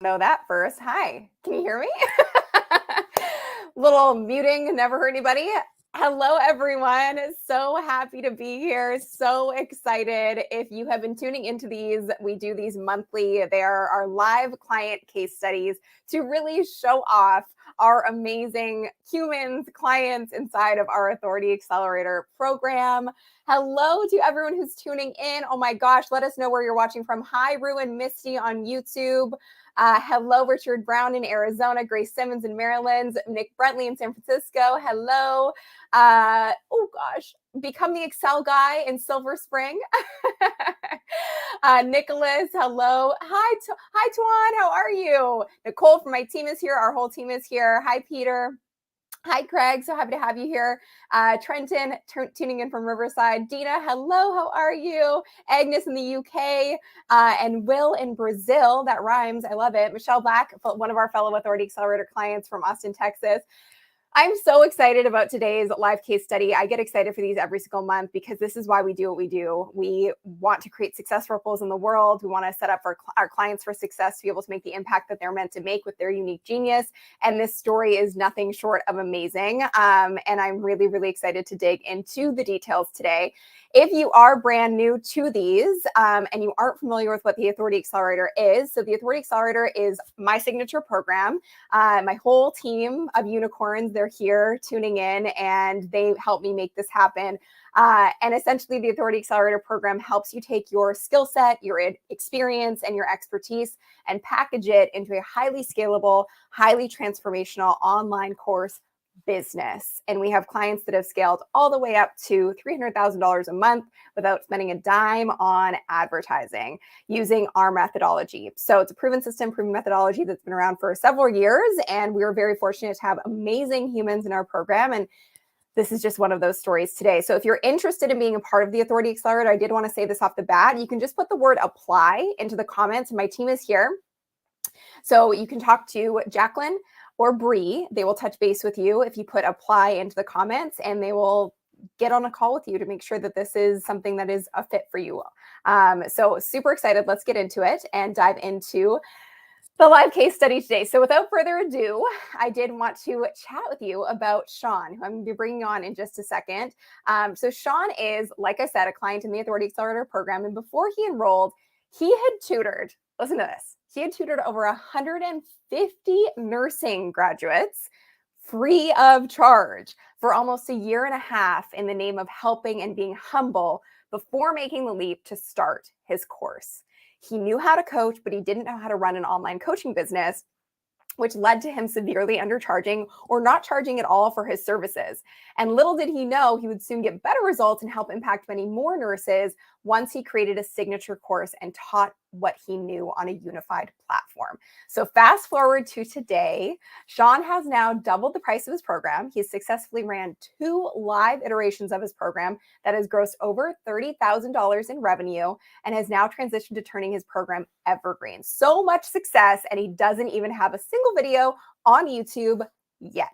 Know that first. Hi, can you hear me? Little muting, never hurt anybody. Hello, everyone. So happy to be here. So excited. If you have been tuning into these, we do these monthly. They are our live client case studies to really show off our amazing humans, clients inside of our Authority Accelerator program. Hello to everyone who's tuning in. Oh my gosh, let us know where you're watching from. Hi, Rue and Misty on YouTube. Hello, Richard Brown in Arizona, Grace Simmons in Maryland, Nick Brentley in San Francisco. Hello. Become the Excel guy in Silver Spring. Nicholas, hello. Hi, Tuan. How are you? Nicole from my team is here. Our whole team is here. Hi, Peter. Hi, Craig. So happy to have you here. Trenton, tuning in from Riverside. Dina, hello. How are you? Agnes in the UK and Will in Brazil. That rhymes. I love it. Michelle Black, one of our fellow Authority Accelerator clients from Austin, Texas. I'm so excited about today's live case study. I get excited for these every single month because this is why we do what we do. We want to create success ripples in the world. We want to set up for our clients for success to be able to make the impact that they're meant to make with their unique genius. And this story is nothing short of amazing. And I'm really, really excited to dig into the details today. If you are brand new to these and you aren't familiar with what the Authority Accelerator is, so the Authority Accelerator is my signature program. My whole team of unicorns, they're here tuning in and they help me make this happen. And essentially, the Authority Accelerator program helps you take your skill set, your experience, and your expertise and package it into a highly scalable, highly transformational online course business. And we have clients that have scaled all the way up to $300,000 a month without spending a dime on advertising using our methodology. So it's a proven system, proven methodology that's been around for several years. And we are very fortunate to have amazing humans in our program. And this is just one of those stories today. So if you're interested in being a part of the Authority Accelerator, I did want to say this off the bat. You can just put the word apply into the comments. And my team is here. So you can talk to Jacqueline or Bree. They will touch base with you if you put apply into the comments, and they will get on a call with you to make sure that this is something that is a fit for you. So super excited. Let's get into it and dive into the live case study today. So without further ado, I did want to chat with you about Sean, who I'm going to be bringing on in just a second. So Sean is, like I said, a client in the Authority Accelerator program. And before he enrolled, he had tutored, listen to this, he had tutored over 150 nursing graduates free of charge for almost a year and a half in the name of helping and being humble before making the leap to start his course. He knew how to coach, but he didn't know how to run an online coaching business, which led to him severely undercharging or not charging at all for his services. And little did he know he would soon get better results and help impact many more nurses once he created a signature course and taught what he knew on a unified platform. So fast forward to today, Sean has now doubled the price of his program. He's successfully ran 2 live iterations of his program that has grossed over $30,000 in revenue and has now transitioned to turning his program evergreen. So much success, and he doesn't even have a single video on YouTube yet.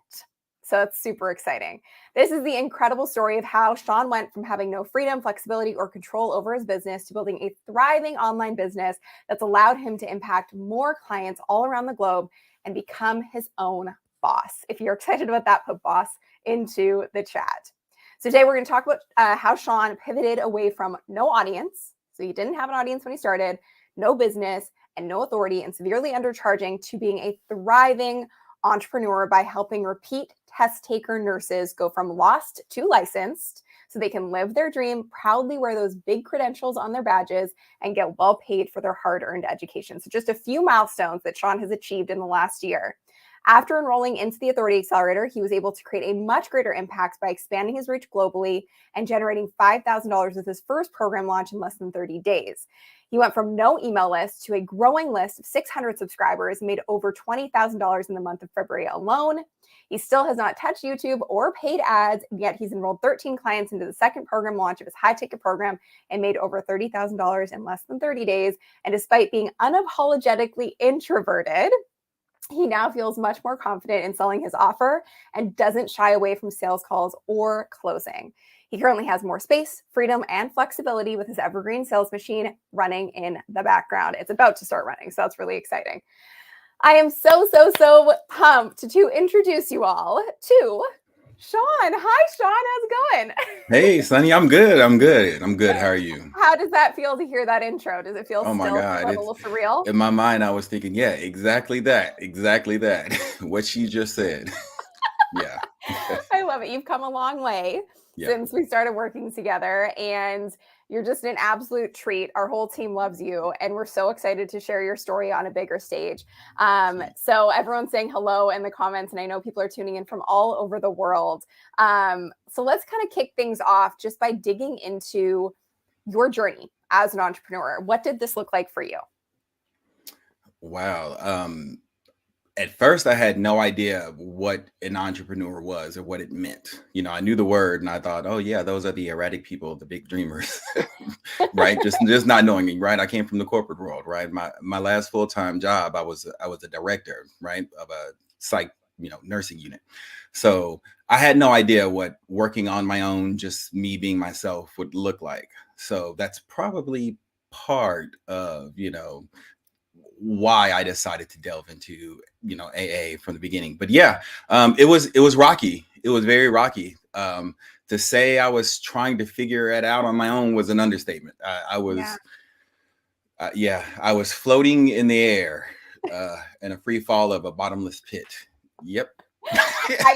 So it's super exciting. This is the incredible story of how Sean went from having no freedom, flexibility, or control over his business to building a thriving online business that's allowed him to impact more clients all around the globe and become his own boss. If you're excited about that, put boss into the chat. So today we're going to talk about how Sean pivoted away from no audience. So he didn't have an audience when he started, no business, and no authority, and severely undercharging, to being a thriving entrepreneur by helping repeat test taker nurses go from lost to licensed so they can live their dream, proudly wear those big credentials on their badges, and get well paid for their hard-earned education. So just a few milestones that Sean has achieved in the last year. After enrolling into the Authority Accelerator, he was able to create a much greater impact by expanding his reach globally and generating $5,000 with his first program launch in less than 30 days. He went from no email list to a growing list of 600 subscribers, made over $20,000 in the month of February alone. He still has not touched YouTube or paid ads, yet he's enrolled 13 clients into the second program launch of his high-ticket program and made over $30,000 in less than 30 days. And despite being unapologetically introverted, he now feels much more confident in selling his offer and doesn't shy away from sales calls or closing. He currently has more space, freedom, and flexibility with his evergreen sales machine running in the background. It's about to start running, so that's really exciting. I am so pumped to introduce you all to Sean. Hi, Sean. How's it going? Hey, Sonny, I'm good. I'm good. I'm good. How are you? How does that feel to hear that intro? Does it feel Oh my still God. a It's little surreal? in my mind, I was thinking, yeah, exactly that. Exactly that. What she just said. Yeah. I love it. You've come a long way Yeah. since we started working together, and you're just an absolute treat. Our whole team loves you, and we're so excited to share your story on a bigger stage. Sweet. So everyone's saying hello in the comments, and I know people are tuning in from all over the world. So let's kind of kick things off just by digging into your journey as an entrepreneur. What did this look like for you? Wow. At first, I had no idea what an entrepreneur was or what it meant. I knew the word and I thought, oh yeah, those are the erratic people, the big dreamers, right? Just not knowing me, right? I came from the corporate world, right? My last full-time job, I was a director, right, of a psych, nursing unit. So I had no idea what working on my own, just me being myself, would look like. So that's probably part of, why I decided to delve into AA from the beginning. But yeah, it was rocky. It was very rocky. To say I was trying to figure it out on my own was an understatement. I Yeah. was yeah, I was floating in the air in a free fall of a bottomless pit. Yep.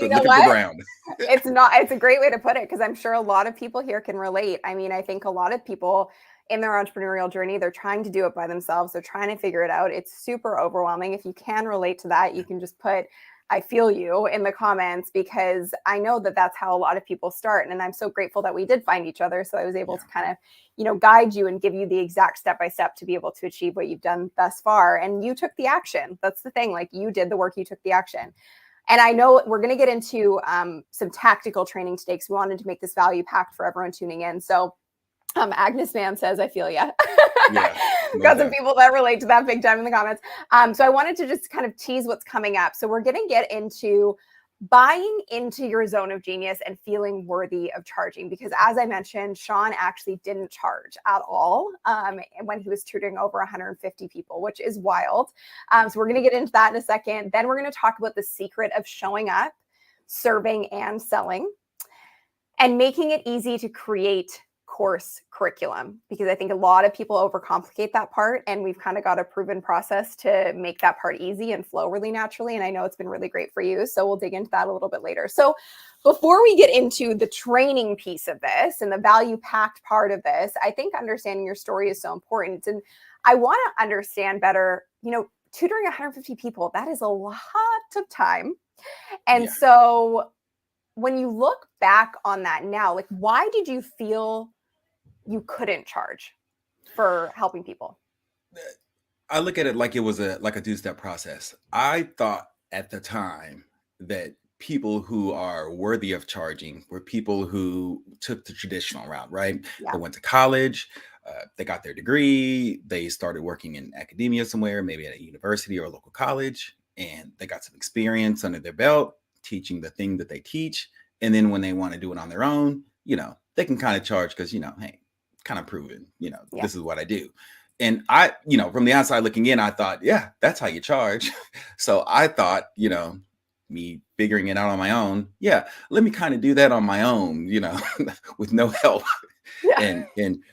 You know Looking for what? ground. It's a great way to put it because I'm sure a lot of people here can relate. I mean, I think a lot of people in their entrepreneurial journey, they're trying to do it by themselves. They're trying to figure it out. It's super overwhelming. If you can relate to that, you can just put I feel you in the comments because I know that that's how a lot of people start. And I'm so grateful that we did find each other. So I was able Yeah. to kind of, guide you and give you the exact step by step to be able to achieve what you've done thus far. And you took the action. That's the thing. Like you did the work, you took the action. And I know we're going to get into some tactical training today because we wanted to make this value packed for everyone tuning in. So Agnes Man says, I feel ya. Yeah. Most Got some definitely. people that relate to that big time in the comments. So I wanted to just kind of tease what's coming up. So we're going to get into buying into your zone of genius and feeling worthy of charging. Because as I mentioned, Sean actually didn't charge at all when he was tutoring over 150 people, which is wild. So we're going to get into that in a second. Then we're going to talk about the secret of showing up, serving, and selling, and making it easy to create course curriculum, because I think a lot of people overcomplicate that part, and we've kind of got a proven process to make that part easy and flow really naturally. And I know it's been really great for you. So we'll dig into that a little bit later. So before we get into the training piece of this and the value packed part of this, I think understanding your story is so important. And I want to understand better, tutoring 150 people, that is a lot of time. And Yeah. so when you look back on that now, like why did you feel you couldn't charge for helping people? I look at it like it was a two-step process. I thought at the time that people who are worthy of charging were people who took the traditional route, right? They Yeah. went to college, they got their degree, they started working in academia somewhere, maybe at a university or a local college, and they got some experience under their belt teaching the thing that they teach. And then when they want to do it on their own, they can kind of charge because, hey, kind of proven, Yeah. this is what I do. And I, from the outside looking in, I thought, yeah, that's how you charge. So I thought, me figuring it out on my own, yeah, let me kind of do that on my own, with no help. Yeah. And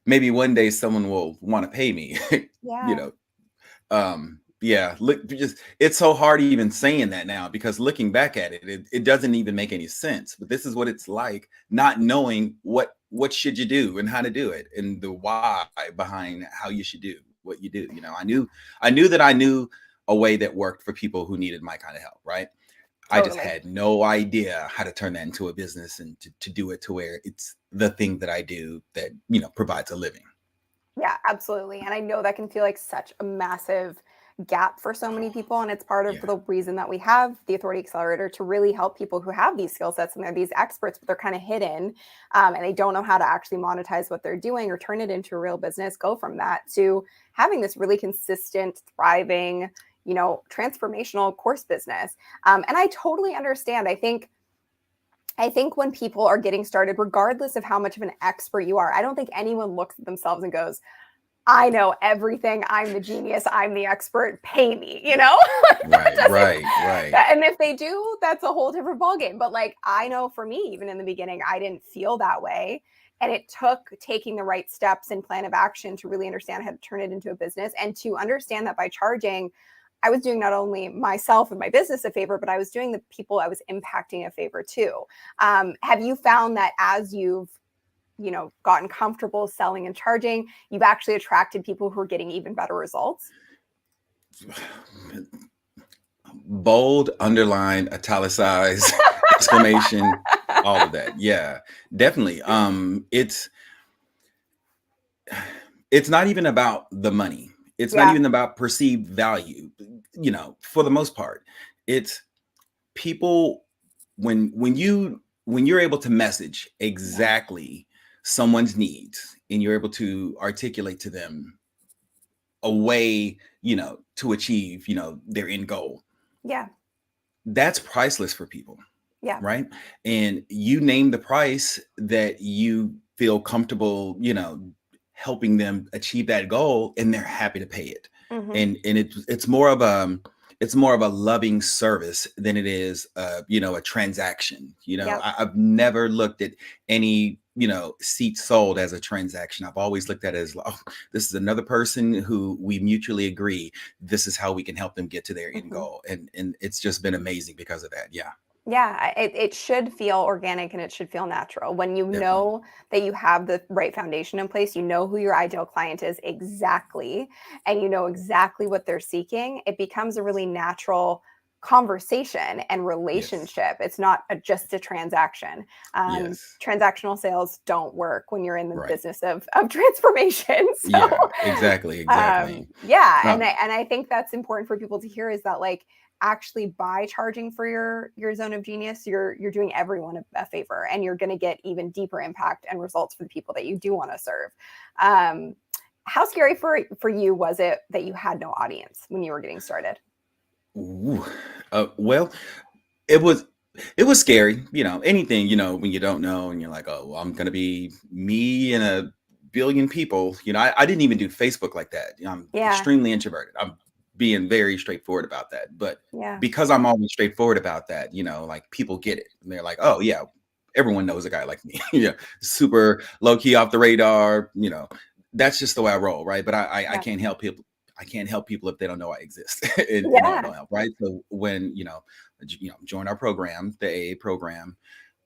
maybe one day someone will want to pay me, you Yeah. know. Yeah, look, just it's so hard even saying that now because looking back at it doesn't even make any sense. But this is what it's like not knowing what should you do and how to do it and the why behind how you should do what you do. I knew that I knew a way that worked for people who needed my kind of help, right? I just Totally. had no idea how to turn that into a business and to do it to where it's the thing that I do that, provides a living. Yeah, absolutely. And I know that can feel like such a massive gap for so many people. And it's part of Yeah. the reason that we have the Authority Accelerator to really help people who have these skill sets and they're these experts, but they're kind of hidden and they don't know how to actually monetize what they're doing or turn it into a real business, go from that to having this really consistent, thriving, transformational course business. And I totally understand. I think when people are getting started, regardless of how much of an expert you are, I don't think anyone looks at themselves and goes, I know everything. I'm the genius. I'm the expert. Pay me, you know? Right, right. And if they do, that's a whole different ballgame. But like, I know for me, even in the beginning, I didn't feel that way. And it took taking the right steps and plan of action to really understand how to turn it into a business and to understand that by charging, I was doing not only myself and my business a favor, but I was doing the people I was impacting a favor too. Have you found that as you've gotten comfortable selling and charging, you've actually attracted people who are getting even better results? Bold, underlined, italicized, exclamation, all of that. Yeah, definitely. It's not even about the money. It's not Yeah. even about perceived value. For the most part, it's people when you're able to message Yeah. exactly someone's needs and you're able to articulate to them a way, to achieve, their end goal. Yeah. That's priceless for people, Yeah. right? And you name the price that you feel comfortable, helping them achieve that goal, and they're happy to pay it. Hmm. And it's more of a loving service than it is a transaction. Yep. I've never looked at any seat sold as a transaction. I've always looked at it as, oh, this is another person who we mutually agree this is how we can help them get to their end Hmm. goal. And it's just been amazing because of that. Yeah, Yeah, it should feel organic and it should feel natural. When you definitely. know that you have the right foundation in place, you know who your ideal client is exactly, and you know exactly what they're seeking, it becomes a really natural conversation and Yes. relationship. It's not just a transaction. Yes. Transactional sales don't work when you're in the Right. business of transformation. So, Yeah, exactly. yeah, and Um, I think that's important for people to hear is that like actually by charging for your zone of genius, you're doing everyone a favor, and you're going to get even deeper impact and results for the people that you do want to serve. um, how scary for you was it that you had no audience when you were getting started? ooh, well, it was it was scary, anything, when you don't know and you're like, oh, well, I'm gonna be me and a billion people. I didn't even do Facebook like that. I'm Yeah. extremely introverted. I'm being very straightforward about that. But Yeah. because I'm always straightforward about that, like people get it. And they're like, oh yeah, everyone knows a guy like me. Yeah, super low key off the radar, that's just the way I roll, right? But I Yeah. can't help people. I can't help people if they don't know I exist, and no, it Yeah. don't help, right? So when join our program, the AA program,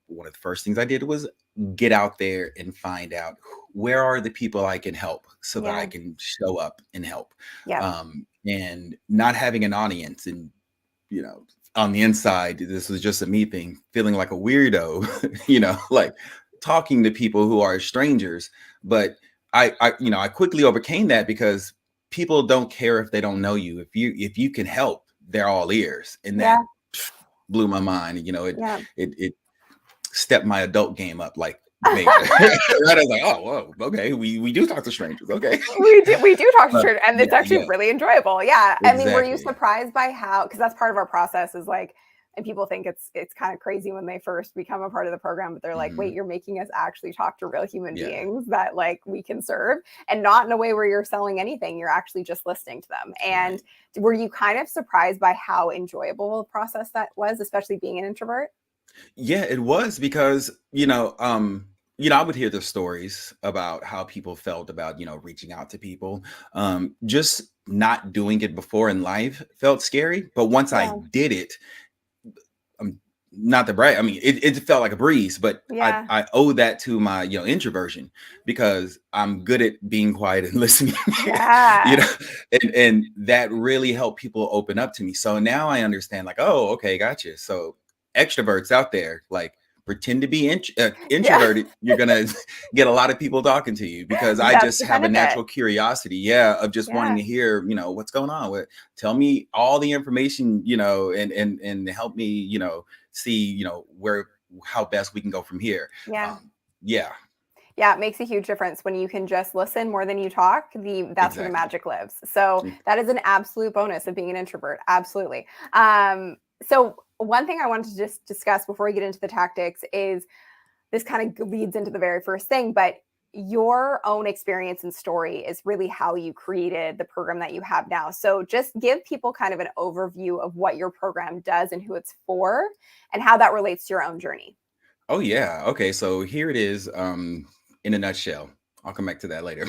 one of the first things I did was get out there and find out where are the people I can help so that I Yeah. can show up and help. Yeah. And not having an audience and, on the inside, this was just a me thing, feeling like a weirdo, like talking to people who are strangers. But I quickly overcame that because people don't care if they don't know you. If you can help, they're all ears. And Yeah. that blew my mind. Yeah. It stepped my adult game up like major. Right? I was like, oh, whoa, okay, we do talk to strangers, okay. We do talk to But church, and it's yeah, actually yeah, really enjoyable. Yeah, I mean, were you exactly. surprised by how? Because that's part of our process is like, and people think it's kind of crazy when they first become a part of the program, but they're like, wait, Hmm. you're making us actually talk to real human Yeah, beings that like we can serve, and not in a way where you're selling anything. You're actually just listening to them. And right. were you kind of surprised by how enjoyable a process that was, especially being an introvert? Yeah, it was because, I would hear the stories about how people felt about, reaching out to people. Just not doing it before in life felt scary. But once I Yeah. did it, um, not the bright. I mean, it felt like a breeze, but I, Yeah. I owe that to my, introversion because I'm good at being quiet and listening, you Yeah. know, and that really helped people open up to me. So now I understand, like, oh, okay, gotcha. So extroverts out there, like, pretend to be Yeah. introverted. You're gonna get a lot of people talking to you because I That's just the have a benefit. natural curiosity, yeah, of just wanting Yeah. to hear, what's going on. Tell me all the information, and help me, see, where how best we can go from here. Yeah. Um, yeah, Yeah, it makes a huge difference when you can just listen more than you talk. That's where the exactly. magic lives. So Mm. that is an absolute bonus of being an introvert. Absolutely. So one thing I wanted to just discuss before we get into the tactics is this kind of leads into the very first thing, but your own experience and story is really how you created the program that you have now. So just give people kind of an overview of what your program does and who it's for and how that relates to your own journey. Oh yeah. Okay. So here it is. In a nutshell. I'll come back to that later.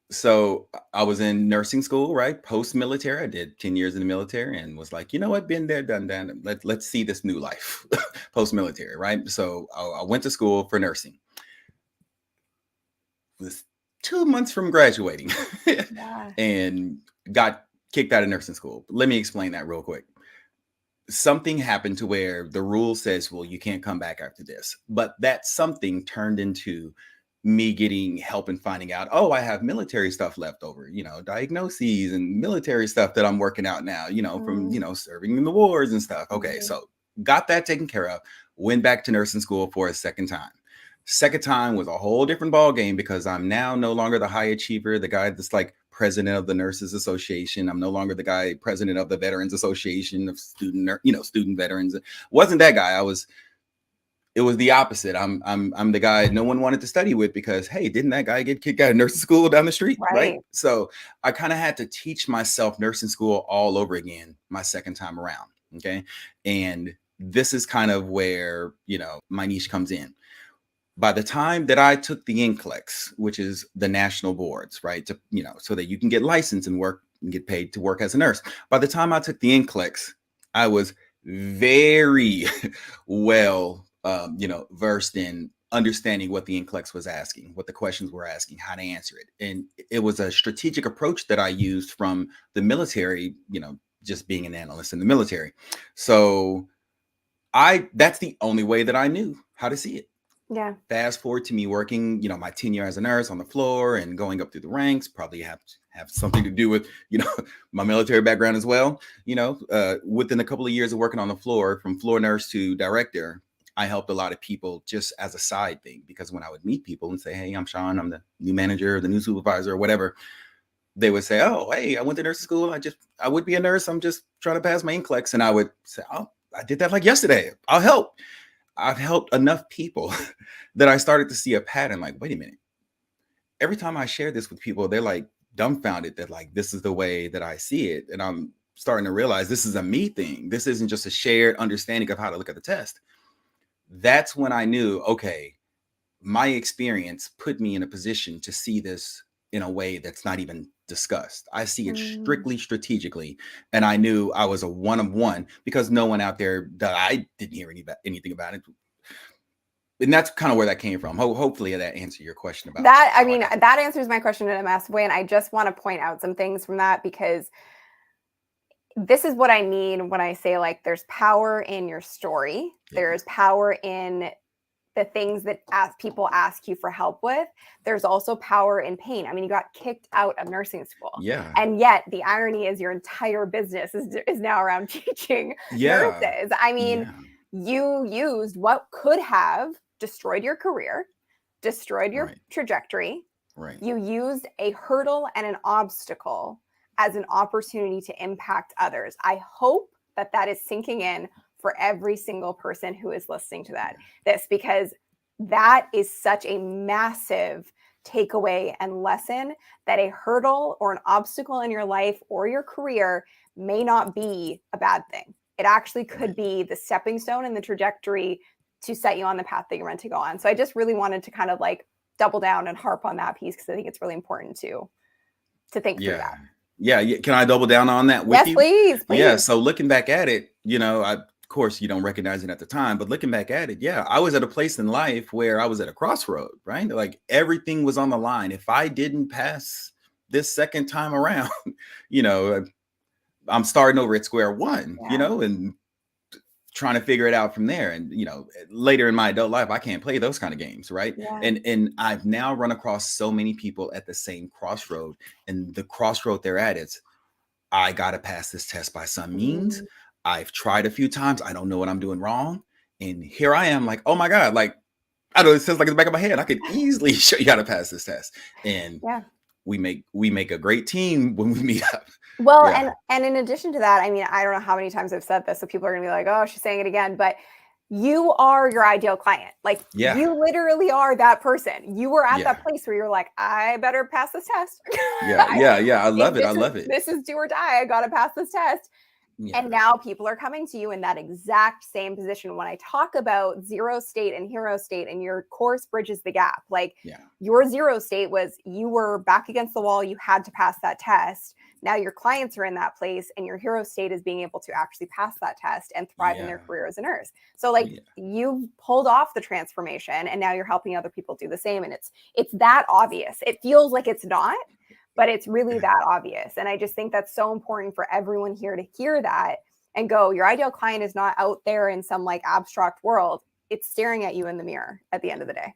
So I was in nursing school, right? Post military. I did 10 years in the military and was like, you know what, been there, done that. Let's see this new life post military, right? So I went to school for nursing. Was 2 months from graduating Yeah. and got kicked out of nursing school. Let me explain that real quick. Something happened to where the rule says, well, you can't come back after this. But that something turned into me getting help and finding out, oh, I have military stuff left over, diagnoses and military stuff that I'm working out now, from, Mm, serving in the wars and stuff. Okay. mhm. So got that taken care of, went back to nursing school for a second time. Second time was a whole different ball game because I'm now no longer the high achiever, the guy that's like president of the Nurses Association. I'm no longer the guy president of the Veterans Association of student veterans. Wasn't that guy. It was the opposite. I'm the guy no one wanted to study with because hey, didn't that guy get kicked out of nursing school down the street, right? Right. So I kind of had to teach myself nursing school all over again my second time around. Okay, and this is kind of where my niche comes in. By the time that I took the NCLEX, which is the national boards, right, to so that you can get licensed and work and get paid to work as a nurse. By the time I took the NCLEX, I was very well, versed in understanding what the NCLEX was asking, what the questions were asking, how to answer it, and it was a strategic approach that I used from the military, just being an analyst in the military. So that's the only way that I knew how to see it. Yeah. Fast forward to me working, my tenure as a nurse on the floor and going up through the ranks, probably have something to do with, my military background as well. Within a couple of years of working on the floor, from floor nurse to director, I helped a lot of people just as a side thing, because when I would meet people and say, hey, I'm Sean, I'm the new manager, the new supervisor, or whatever, they would say, oh, hey, I went to nursing school. I would be a nurse. I'm just trying to pass my NCLEX. And I would say, oh, I did that like yesterday. I'll help. I've helped enough people that I started to see a pattern like, wait a minute. Every time I share this with people, they're like dumbfounded that like, this is the way that I see it. And I'm starting to realize this is a me thing. This isn't just a shared understanding of how to look at the test. That's when I knew, okay, my experience put me in a position to see this in a way that's not even discussed. I see it Mm. strictly strategically. And I knew I was a one of one because no one out there that I didn't hear anything about it. And that's kind of where that came from. Hopefully that answered your question about That, I how I mean, got. that answers my question in a massive way. And I just want to point out some things from that, because this is what I mean when I say like there's power in your story. Yeah. There's power in the things that people ask you for help with. There's also power in pain. I mean, you got kicked out of nursing school. Yeah. And yet the irony is your entire business is now around teaching Yeah. nurses. I mean, Yeah. you used what could have destroyed your career, destroyed your Right. trajectory. Right. You used a hurdle and an obstacle as an opportunity to impact others. I hope that that is sinking in for every single person who is listening to this, because that is such a massive takeaway and lesson, that a hurdle or an obstacle in your life or your career may not be a bad thing. It actually could Right. be the stepping stone and the trajectory to set you on the path that you're meant to go on. So I just really wanted to kind of like double down and harp on that piece, because I think it's really important to think through Yeah. that. Yeah. Can I double down on that with Yes, you? please, Yeah. please. So looking back at it, of course you don't recognize it at the time, but looking back at it, yeah, I was at a place in life where I was at a crossroad, right? Like everything was on the line. If I didn't pass this second time around, you know, I'm starting over at square one, Yeah. and trying to figure it out from there. And later in my adult life, I can't play those kind of games, right? Yeah. And I've now run across so many people at the same crossroad, and the crossroad they're at is, I gotta pass this test by some means. Mm, I've tried a few times. I don't know what I'm doing wrong. And here I am, like, oh my God, like, I know it sounds like in the back of my head. I could easily show you how to pass this test. And yeah. we make a great team when we meet up. Well, Yeah. and in addition to that, I mean, I don't know how many times I've said this, so people are gonna be like, "Oh, she's saying it again," but you are your ideal client. Like Yeah. you literally are that person. You were at Yeah. that place where you're like, I better pass this test. Yeah. Yeah. Yeah. I love it. I This is love it. this is do or die. I gotta pass this test. Yeah. And now people are coming to you in that exact same position. When I talk about zero state and hero state, and your course bridges the gap, like Yeah. your zero state was you were back against the wall, you had to pass that test. Now your clients are in that place, and your hero state is being able to actually pass that test and thrive in their Yeah. career as a nurse. So Oh like yeah. you've pulled off the transformation, and now you're helping other people do the same. And it's that obvious. It feels like it's not, but it's really that obvious. And I just think that's so important for everyone here to hear that and go, your ideal client is not out there in some like abstract world. It's staring at you in the mirror at the end of the day.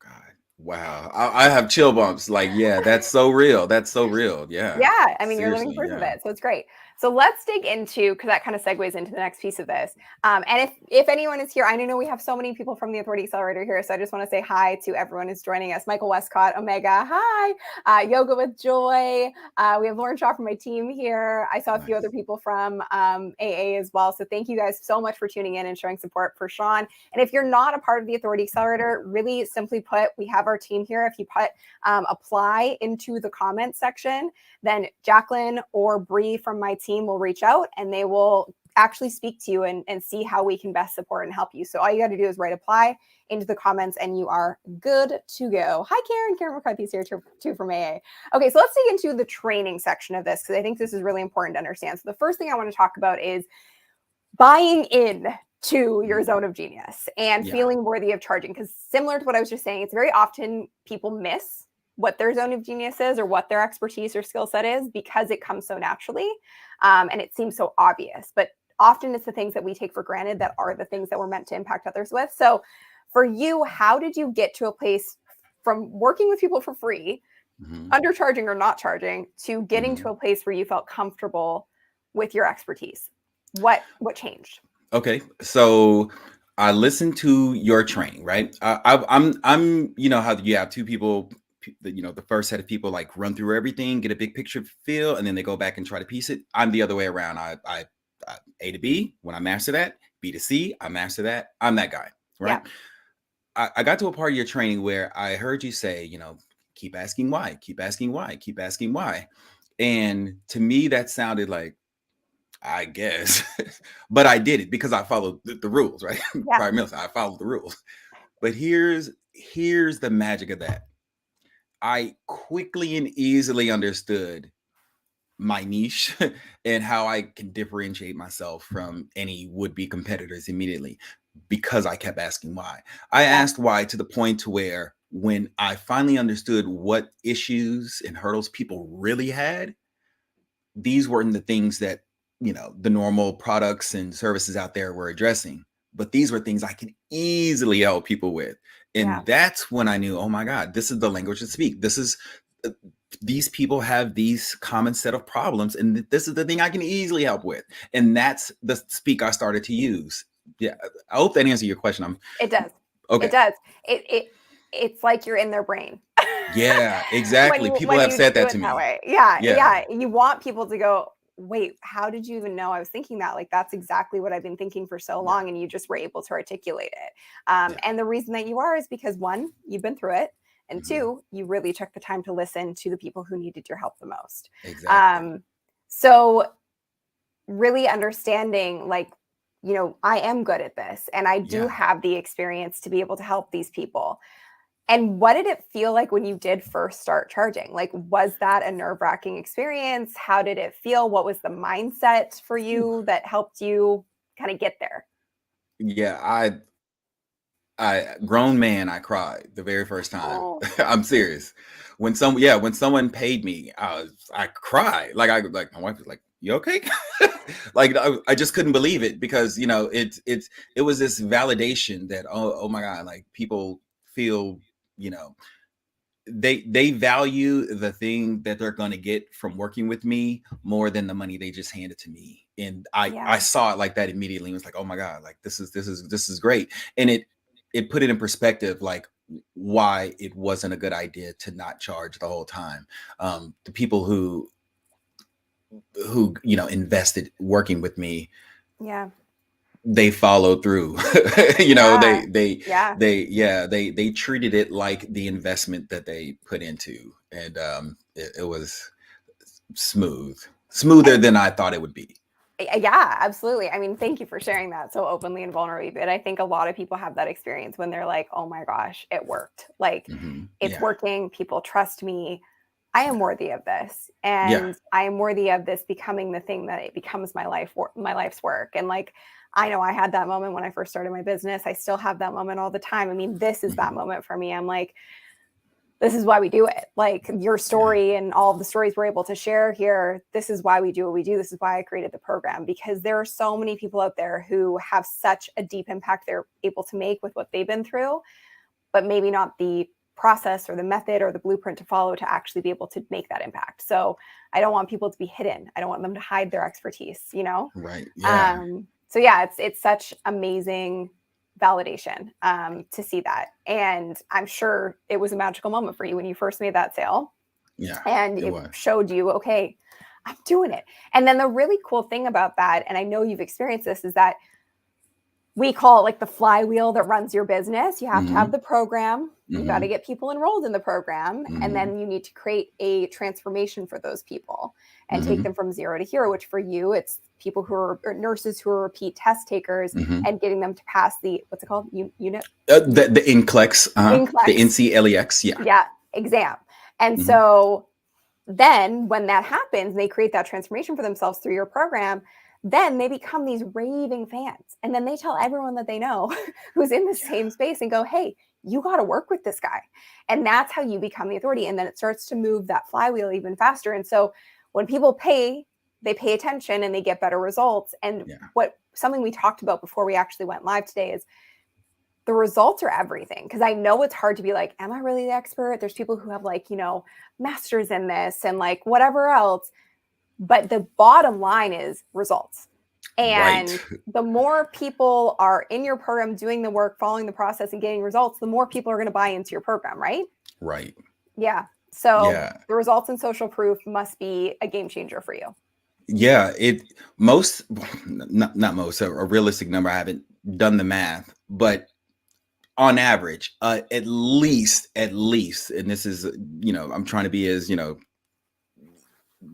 God. Wow. I have chill bumps. Like, yeah, that's so real. That's so real. Yeah. Yeah, I mean, you're living Seriously. proof of Yeah. it, so it's great. So let's dig into, because that kind of segues into the next piece of this. And if anyone is here, I know we have so many people from the Authority Accelerator here, so I just want to say hi to everyone who's joining us. Michael Westcott, Omega, hi. Yoga with Joy. We have Lauren Shaw from my team here. I saw a few other Nice. people from AA as well. So thank you guys so much for tuning in and showing support for Sean. And if you're not a part of the Authority Accelerator, really simply put, we have our team here. If you put apply into the comments section, then Jacqueline or Bree from my team will reach out, and they will actually speak to you and see how we can best support and help you. So all you got to do is write apply into the comments, and you are good to go. Hi, Karen. Karen McCarthy's here too from AA. Okay, so let's dig into the training section of this, because I think this is really important to understand. So the first thing I want to talk about is buying in to your zone of genius and Yeah. feeling worthy of charging. Because similar to what I was just saying, it's very often people miss what their zone of genius is or what their expertise or skill set is because it comes so naturally and it seems so obvious. But often it's the things that we take for granted that are the things that we're meant to impact others with. So for you, how did you get to a place from working with people for free, undercharging or not charging, to getting to a place where you felt comfortable with your expertise? What changed? Okay, so I listened to your training, right? I'm, you know how you have two people, the first set of people like run through everything, get a big picture feel, and then they go back and try to piece it. I'm the other way around. I A to B. When I master that, B to C, I master that. I'm that guy, Yeah. right? I got to a part of your training where I heard you say, keep asking why, keep asking why, keep asking why, and to me that sounded like, I guess, but I did it because I followed the rules, right? Yeah. Prime Minister, I followed the rules. But here's the magic of that. I quickly and easily understood my niche and how I can differentiate myself from any would-be competitors immediately because I kept asking why. I Yeah. asked why to the point to where when I finally understood what issues and hurdles people really had, these weren't the things that the normal products and services out there were addressing, but these were things I can easily help people with. Yeah. And that's when I knew, oh my god, this is the language to speak. This is these people have these common set of problems, and this is the thing I can easily help with. And that's the speak I started to use. Yeah, I hope that answers your question. It does. Okay. It does. It's like you're in their brain. Yeah, exactly. People When have you said do that it to that me. way. Yeah. Yeah. Yeah. You want people to go, wait, how did you even know I was thinking that? Like, that's exactly what I've been thinking for so Yeah. long. And you just were able to articulate it. Yeah. And the reason that you are is because one, you've been through it. And Mhm. two, you really took the time to listen to the people who needed your help the most. Exactly. So really understanding, like, I am good at this and I do Yeah. have the experience to be able to help these people. And what did it feel like when you did first start charging? Like, was that a nerve-wracking experience? How did it feel? What was the mindset for Whew. you that helped you kind of get there? Yeah, I grown man, I cried the very first time. Oh, I'm serious. When someone paid me, I cried. Like my wife was like, "You okay?" Like I just couldn't believe it because it was this validation that oh my god, like people feel you know they value the thing that they're going to get from working with me more than the money they just handed to me, and I yeah. saw it like that immediately and was like, oh my god, like this is great. And it put it in perspective, like why it wasn't a good idea to not charge the whole time. The people who invested working with me, Yeah. they followed through. You know, Yeah. Yeah. they treated it like the investment that they put into, and it was smoother than I thought it would be. Yeah, absolutely. I mean, thank you for sharing that so openly and vulnerably. But I think a lot of people have that experience when they're like, oh my gosh, it worked. Like, it's Yeah, working. People trust me. I am worthy of this. yeah, And I am worthy of this becoming the thing that it becomes my life's work. And like, I know I had that moment when I first started my business. I still have that moment all the time. I mean, this is that hmm moment for me. I'm like, this is why we do it. Like your yeah, story and all of the stories we're able to share here. This is why we do what we do. This is why I created the program, because there are so many people out there who have such a deep impact they're able to make with what they've been through, but maybe not the process or the method or the blueprint to follow to actually be able to make that impact. So I don't want people to be hidden. I don't want them to hide their expertise, you know? right, yeah, So yeah, it's such amazing validation to see that. And I'm sure it was a magical moment for you when you first made that sale yeah. and It it was. showed you, okay, I'm doing it. And then the really cool thing about that, and I know you've experienced this, is that we call it like the flywheel that runs your business. You have to have hmm the program, you got to hmm get people enrolled in the program, and hmm then you need to create a transformation for those people and take hmm them from zero to hero, which for you, it's people who are nurses who are repeat test takers hmm and getting them to pass the, what's it called? Unit? the NCLEX, the NCLEX. NCLEX, yeah. Yeah, exam. And hmm so then when that happens, they create that transformation for themselves through your program, then they become these raving fans. And then they tell everyone that they know who's in the Yeah, same space and go, hey, you got to work with this guy. And that's how you become the authority. And then it starts to move that flywheel even faster. And so when people pay, they pay attention and they get better results. And yeah, what something we talked about before we actually went live today is the results are everything. Because I know it's hard to be like, am I really the expert? There's people who have like, masters in this and like whatever else. But the bottom line is results. right, And the more people are in your program doing the work, following the process and getting results, the more people are going to buy into your program, right? right, Yeah. So yeah, the results and social proof must be a game changer for you. yeah. It most, not most, a realistic number. I haven't done the math, but on average, at least, and this is, I'm trying to be as,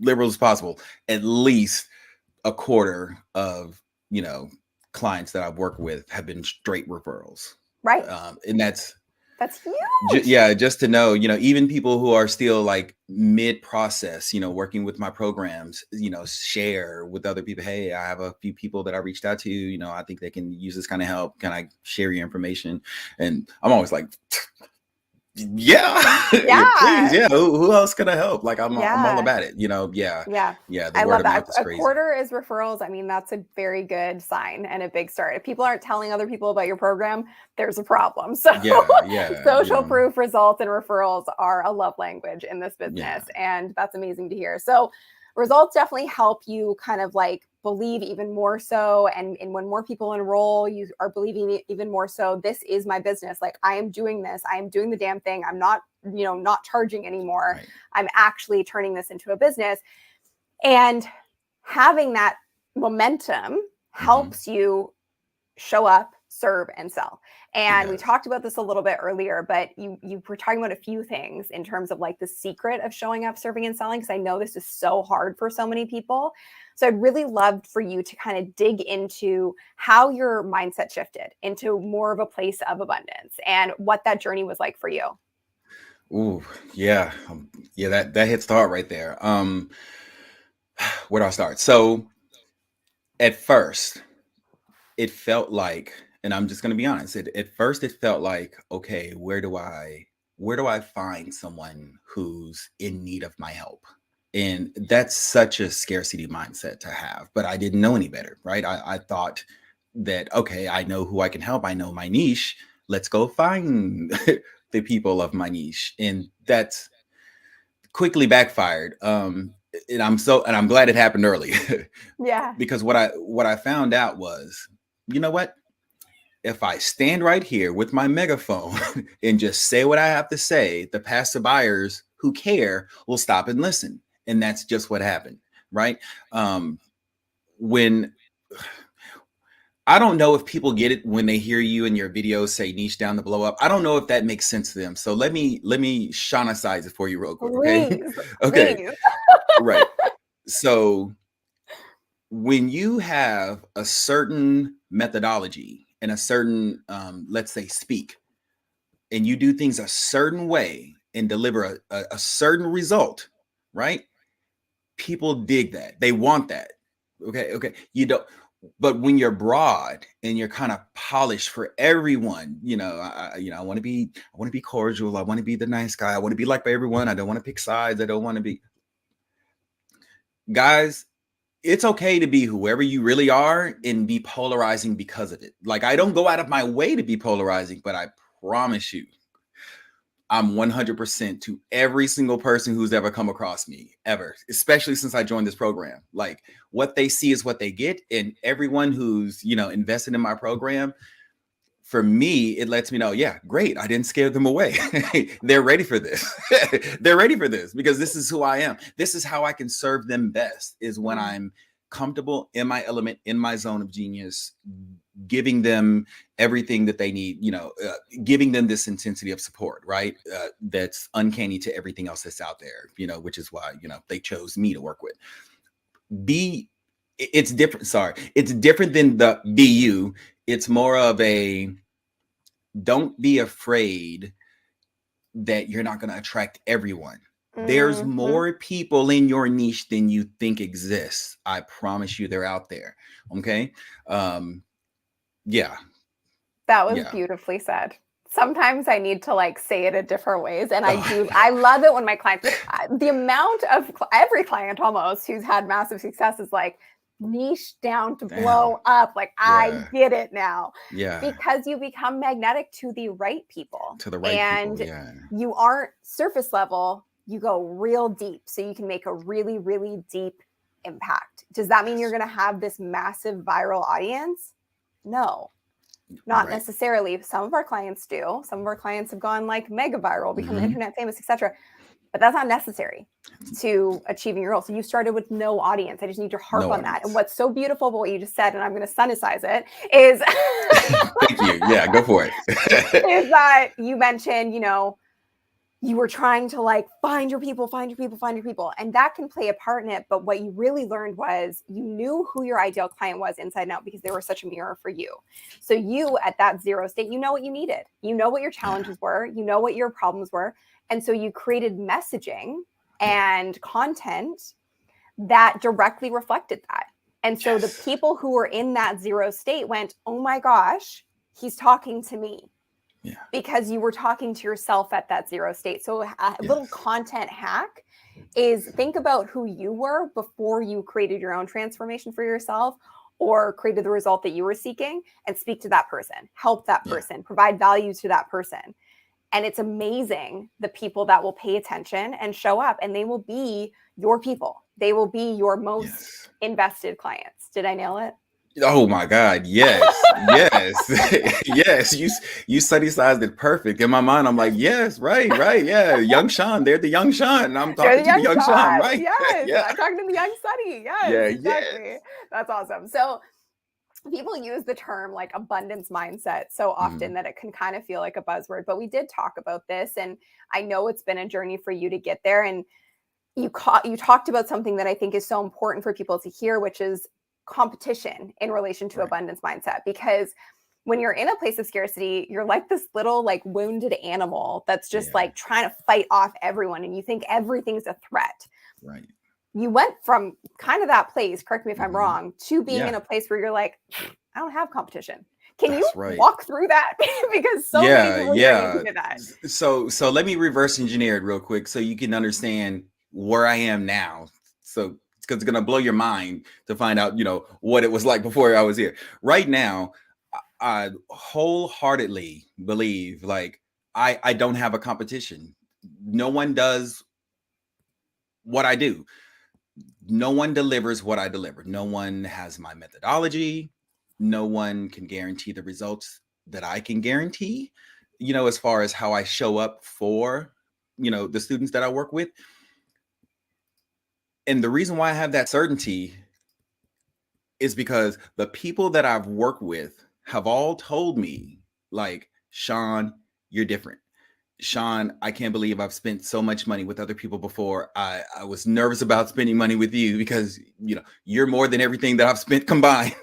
liberal as possible. At least a quarter of, you know, clients that I've worked with have been straight referrals. Right. And that's That's huge. yeah, just to know, even people who are still like mid process, working with my programs, share with other people. Hey, I have a few people that I reached out to, I think they can use this kind of help. Can I share your information? And I'm always like, yeah, yeah, please, Yeah. yeah. Who else can I help? Like I'm all Yeah. about it. Yeah, Yeah. yeah. The I word love of mouth that. is A crazy. quarter is referrals. I mean, that's a very good sign and a big start. If people aren't telling other people about your program, there's a problem. So, Yeah, yeah, social proof results and referrals are a love language in this yeah, business. And that's amazing to hear. So, results definitely help you kind of like believe even more so. And when more people enroll, you are believing even more so. This is my business. Like, I am doing this, I am doing the damn thing. I'm not, not charging anymore. right. I'm actually turning this into a business. And having that momentum hmm helps you show up, serve, and sell. It And we does. talked about this a little bit earlier, but you were talking about a few things in terms of like the secret of showing up, serving, and selling, because I know this is so hard for so many people. So I'd really love for you to kind of dig into how your mindset shifted into more of a place of abundance and what that journey was like for you. Ooh, yeah, yeah. That hits the heart right there. Where do I start? So at first, it felt like, and I'm just going to be honest. At first, it felt like, okay, where do I find someone who's in need of my help? And that's such a scarcity mindset to have. But I didn't know any better, right? I thought that, okay, I know who I can help. I know my niche. Let's go find the people of my niche, and that's quickly backfired. And I'm glad it happened early. Yeah. Because what I found out was, you know what? If I stand right here with my megaphone and just say what I have to say, the passive buyers who care will stop and listen. And that's just what happened, right? When I don't know if people get it when they hear you in your videos say niche down to blow up. I don't know if that makes sense to them. So let me shine it for you real quick, okay? Please, Okay, please. right. So when you have a certain methodology and a certain, let's say, speak, and you do things a certain way and deliver a certain result, right? People dig that. They want that. Okay, okay. You don't, but when you're broad and you're kind of polished for everyone, I want to be cordial. I want to be the nice guy. I want to be liked by everyone. I don't want to pick sides. I don't want to be, guys. It's okay to be whoever you really are and be polarizing because of it. Like, I don't go out of my way to be polarizing, but I promise you, I'm 100% to every single person who's ever come across me, ever, especially since I joined this program. Like, what they see is what they get. And everyone who's, invested in my program, for me, it lets me know, yeah, great. I didn't scare them away. They're ready for this. They're ready for this because this is who I am. This is how I can serve them best, is when I'm comfortable in my element, in my zone of genius, giving them everything that they need, giving them this intensity of support, right? That's uncanny to everything else that's out there, which is why, they chose me to work with. It's different. Sorry. It's different than the BU. It's more of a, don't be afraid that you're not going to attract everyone. There's more people in your niche than you think exists. I promise you, they're out there. Okay. Yeah. That was beautifully said. Sometimes I need to say it in different ways. And I love it when my clients, the amount of every client almost who's had massive success is like, niche down to blow up. Like, I get it now. Yeah. Because you become magnetic to the right people. To the right people. Yeah. You aren't surface level, you go real deep. So you can make a really, really deep impact. Does that mean you're going to have this massive viral audience? No. Not necessarily. Some of our clients do. Some of our clients have gone mega viral, become internet famous, etc. But that's not necessary to achieving your goal. So you started with no audience. I just need to harp on that. And what's so beautiful about what you just said, and I'm going to sunicize it, is thank you. Yeah, go for it. Is that you mentioned, you were trying to find your people. And that can play a part in it. But what you really learned was you knew who your ideal client was inside and out because they were such a mirror for you. So you, at that zero state, you know what you needed. You know what your challenges were. You know what your problems were. And so you created messaging and content that directly reflected that. And so the people who were in that zero state went, oh my gosh, he's talking to me. Yeah. Because you were talking to yourself at that zero state. So a little content hack is think about who you were before you created your own transformation for yourself or created the result that you were seeking, and speak to that person, help that person, provide value to that person. And it's amazing the people that will pay attention and show up, and they will be your people. They will be your most invested clients. Did I nail it? Oh my God. Yes. Yes. Yes. You study-sized it perfect. In my mind, I'm like, yes, right. Yeah. Young Sean. They're the young Sean. And I'm talking to the young Sean, right? Yes. I'm talking to the young Sunny. Yes. Exactly. That's awesome. So people use the term abundance mindset so often that it can kind of feel like a buzzword, but we did talk about this, and I know it's been a journey for you to get there. And you talked about something that I think is so important for people to hear, which is competition in relation to abundance mindset. Because when you're in a place of scarcity, you're like this little wounded animal that's just trying to fight off everyone, and you think everything's a threat. Right. You went from kind of that place, correct me if I'm wrong, to being in a place where you're like, I don't have competition. Can you walk through that? Because so many people are into that. So let me reverse engineer it real quick so you can understand where I am now. So because it's gonna blow your mind to find out, what it was like before I was here. Right now, I wholeheartedly believe I don't have a competition. No one does what I do. No one delivers what I deliver. No one has my methodology. No one can guarantee the results that I can guarantee, as far as how I show up for, the students that I work with. And the reason why I have that certainty is because the people that I've worked with have all told me, like, Sean, you're different. Sean, I can't believe I've spent so much money with other people before. I was nervous about spending money with you because, you're more than everything that I've spent combined.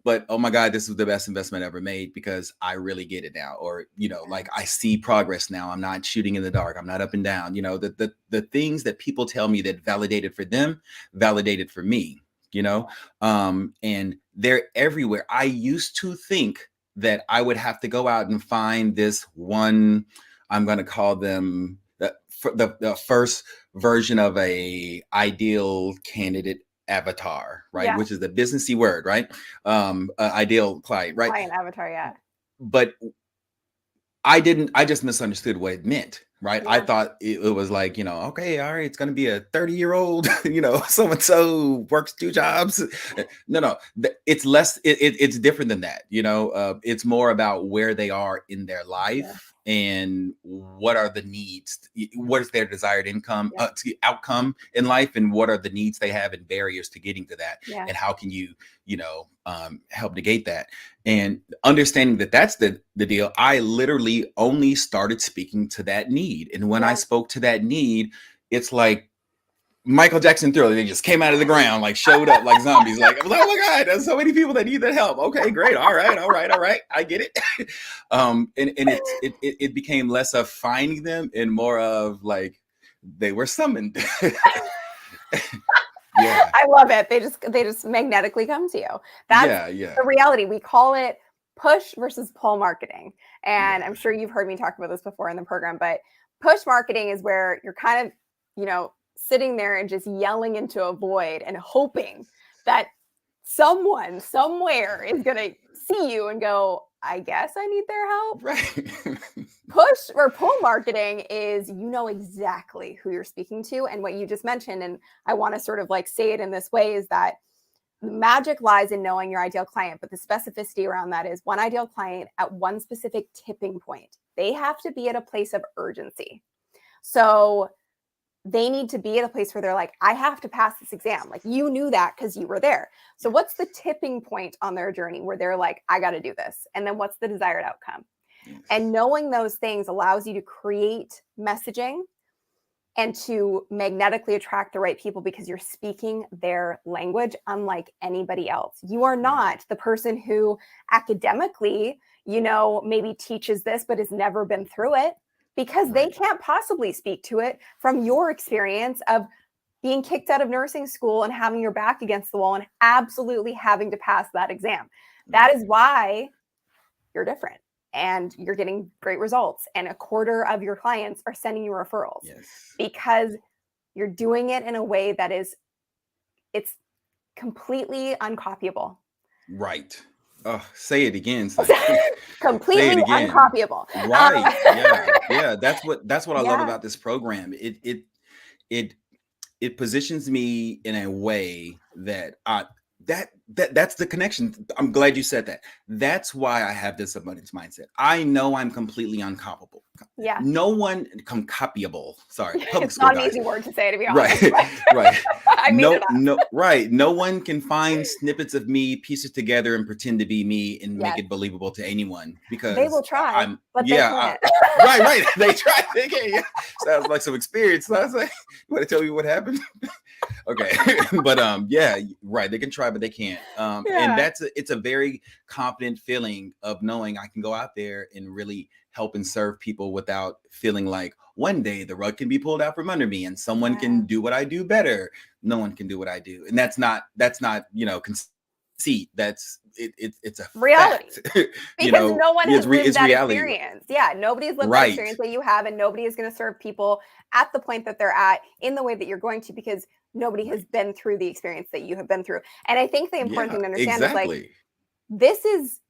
But oh my God, this was the best investment I ever made because I really get it now. Or, like, I see progress now. I'm not shooting in the dark. I'm not up and down. The things that people tell me that validated for them, validated for me, and they're everywhere. I used to think that I would have to go out and find this one, I'm going to call them the first version of a ideal candidate avatar, right? Yeah. Which is the businessy word, right? Ideal client, right? Client avatar, yeah. But I just misunderstood what it meant, right? Yeah. I thought it was like, okay, all right, it's going to be a 30-year-old, so-and-so works 2 jobs. No, it's less, it's different than that. It's more about where they are in their life and what are the needs, what is their desired outcome in life, and what are the needs they have and barriers to getting to that. And how can you, help negate that? And understanding that that's the deal, I literally only started speaking to that need. And when I spoke to that need, it's like Michael Jackson Thriller. They just came out of the ground, like showed up like zombies. Like, I was like, oh my God, there's so many people that need that help. Okay, great. All right. I get it. And it became less of finding them and more of like they were summoned. Yeah. I love it. They just magnetically come to you. That's the reality. We call it push versus pull marketing. And I'm sure you've heard me talk about this before in the program, but push marketing is where you're kind of, sitting there and just yelling into a void and hoping that someone somewhere is going to see you and go, I guess I need their help. Right. Push or pull marketing is exactly who you're speaking to. And what you just mentioned, and I want to sort of like say it in this way, is that the magic lies in knowing your ideal client. But the specificity around that is one ideal client at one specific tipping point. They have to be at a place of urgency. So they need to be at a place where they're like, I have to pass this exam. Like, you knew that because you were there. So what's the tipping point on their journey where they're like, I got to do this? And then what's the desired outcome? And knowing those things allows you to create messaging and to magnetically attract the right people because you're speaking their language unlike anybody else. You are not the person who academically, maybe teaches this, but has never been through it, because they can't possibly speak to it from your experience of being kicked out of nursing school and having your back against the wall and absolutely having to pass that exam. That is why you're different and you're getting great results. And 1/4 of your clients are sending you referrals because you're doing it in a way that it's completely uncopyable. Right. Oh, say it again. Completely uncopyable. Right. Yeah. That's what I love about this program. It positions me in a way that that's the connection. I'm glad you said that. That's why I have this abundance mindset. I know I'm completely uncopyable. Yeah. No one copyable. Sorry. It's not an easy word to say, to be honest. Right. I mean it right. No one can find snippets of me, piece it together, and pretend to be me and make it believable to anyone, because they will try. But they can't. Right. They try. They can't. Sounds like some experience. So I was like, you want to tell me what happened? Okay. But right. They can try, but they can't. And it's a very confident feeling of knowing I can go out there and really help and serve people without feeling like one day the rug can be pulled out from under me and someone can do what I do better. No one can do what I do. And that's not, conceit. That's it's a reality. Because no one has lived that reality. Experience. Yeah. Nobody's lived that experience that you have, and nobody is going to serve people at the point that they're at in the way that you're going to, because nobody has been through the experience that you have been through. And I think the important thing to understand is like, this is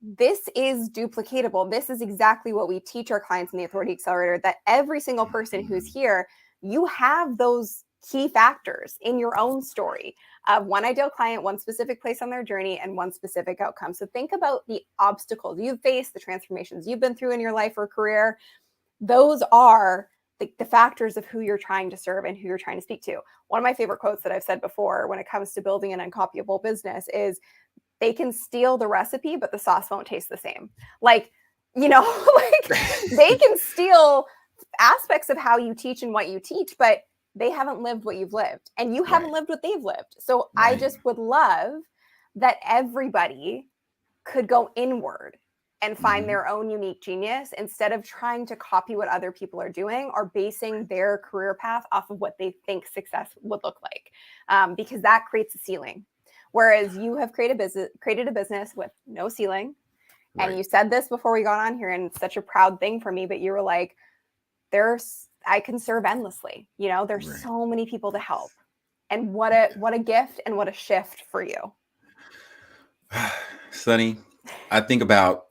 duplicatable. This is exactly what we teach our clients in the Authority Accelerator, that every single person who's here, you have those key factors in your own story of one ideal client, one specific place on their journey, and one specific outcome. So think about the obstacles you've faced, the transformations you've been through in your life or career. Those are the factors of who you're trying to serve and who you're trying to speak to. One of my favorite quotes that I've said before when it comes to building an uncopyable business is, they can steal the recipe, but the sauce won't taste the same. Like, like they can steal aspects of how you teach and what you teach, but they haven't lived what you've lived, and you haven't lived what they've lived. So I just would love that everybody could go inward and find their own unique genius instead of trying to copy what other people are doing or basing their career path off of what they think success would look like, because that creates a ceiling. Whereas you have created a business with no ceiling. And you said this before we got on here, and it's such a proud thing for me, but you were like, I can serve endlessly. There's so many people to help. And what a gift and what a shift for you. Sunny, I think about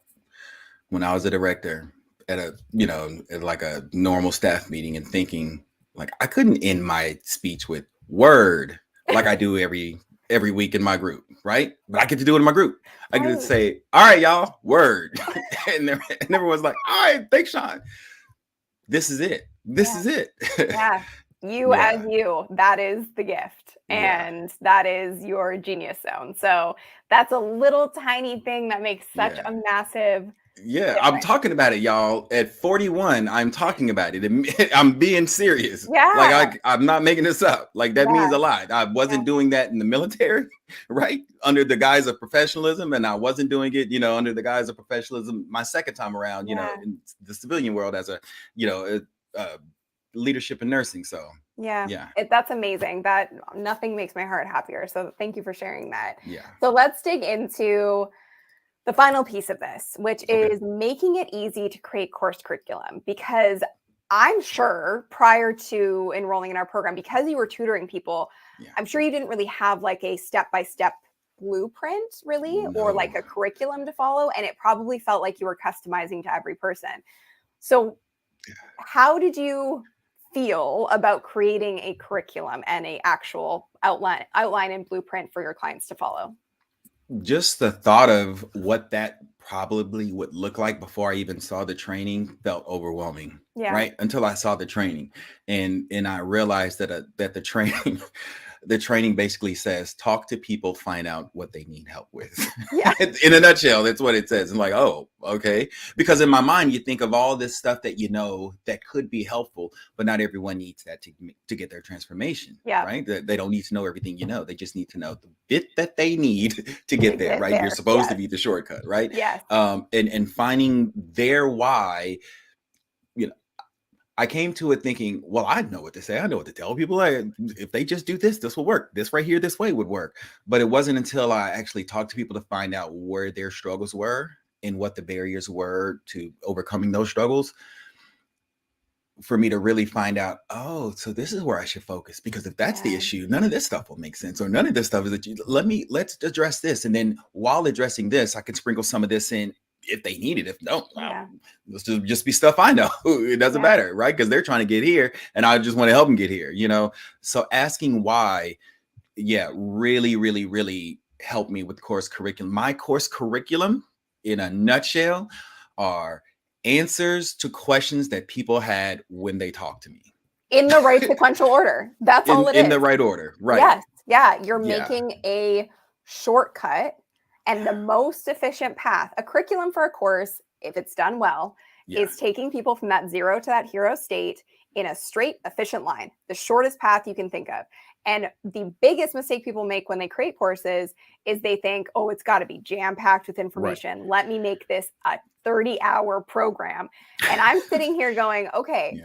when I was a director at at like a normal staff meeting and thinking, like, I couldn't end my speech with word like I do every week in my group, right? But I get to do it in my group. I get to say, all right, y'all, word. and everyone's like, all right, thanks, Sean. This is it. This is it. Yeah. You as you, that is the gift. And that is your genius zone. So that's a little tiny thing that makes such a massive difference. I'm talking about it, y'all. At 41, I'm talking about it. I'm being serious. Like I'm not making this up. Like that means a lot. I wasn't doing that in the military, right? Under the guise of professionalism. And I wasn't doing it, under the guise of professionalism my second time around, in the civilian world as a leadership in nursing. So that's amazing. That nothing makes my heart happier. So thank you for sharing that. Yeah. So let's dig into the final piece of this, which is making it easy to create course curriculum, because I'm sure prior to enrolling in our program, because you were tutoring people, I'm sure you didn't really have like a step-by-step blueprint really, or like a curriculum to follow. And it probably felt like you were customizing to every person. So how did you feel about creating a curriculum and a actual outline and blueprint for your clients to follow? Just the thought of what that probably would look like before I even saw the training felt overwhelming, right? Until I saw the training, and I realized that the training the training basically says, talk to people, find out what they need help with. In a nutshell, that's what it says. I'm like, oh, okay. Because in my mind, you think of all this stuff that that could be helpful, but not everyone needs that to get their transformation, right? They don't need to know everything They just need to know the bit that they need to get there, right? You're supposed to be the shortcut, right? And finding their why. I came to it thinking, well, I know what to say. I know what to tell people. If they just do this, this will work. This right here, this way would work. But it wasn't until I actually talked to people to find out where their struggles were and what the barriers were to overcoming those struggles, for me to really find out, oh, so this is where I should focus. Because if that's the issue, none of this stuff will make sense, or none of this stuff is that let's address this. And then while addressing this, I can sprinkle some of this in if they need it. If no, let's just be stuff I know. It doesn't matter, right? Because they're trying to get here and I just want to help them get here, So asking why, really, really, really helped me with course curriculum. My course curriculum, in a nutshell, are answers to questions that people had when they talked to me. In the right sequential order. That's all it is. In the right order, right. Yes. Yeah. You're making a shortcut and the most efficient path. A curriculum for a course, if it's done well, is taking people from that zero to that hero state in a straight, efficient line, the shortest path you can think of. And the biggest mistake people make when they create courses is they think, oh, it's got to be jam-packed with information. Right. Let me make this a 30-hour program. And I'm sitting here going, okay,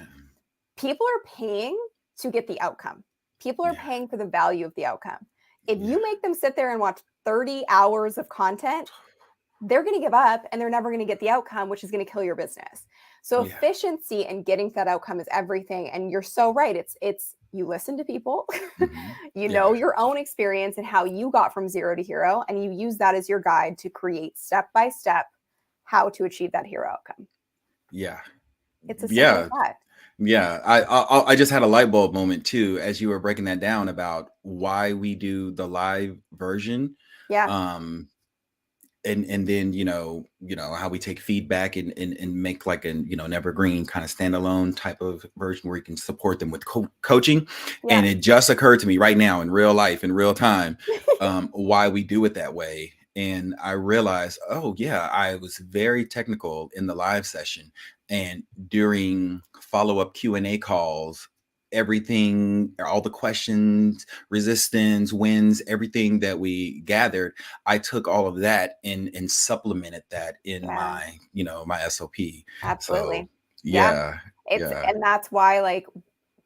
people are paying to get the outcome. People are paying for the value of the outcome. If you make them sit there and watch 30 hours of content, they're going to give up and they're never going to get the outcome, which is going to kill your business. So efficiency and getting to that outcome is everything. And you're so right. It's you listen to people, you know your own experience and how you got from zero to hero, and you use that as your guide to create step-by-step how to achieve that hero outcome. It's a simple as that. I just had a light bulb moment too, as you were breaking that down about why we do the live version. and then how we take feedback and make like an evergreen kind of standalone type of version where you can support them with coaching. Yeah. And it just occurred to me right now in real life, in real time, why we do it that way. And I realized, oh yeah, I was very technical in the live session, and during follow-up Q&A calls, everything, all the questions, resistance, wins, everything that we gathered, I took all of that and supplemented that in Yeah. my SOP. So Absolutely. Yeah. yeah, It's yeah, and that's why like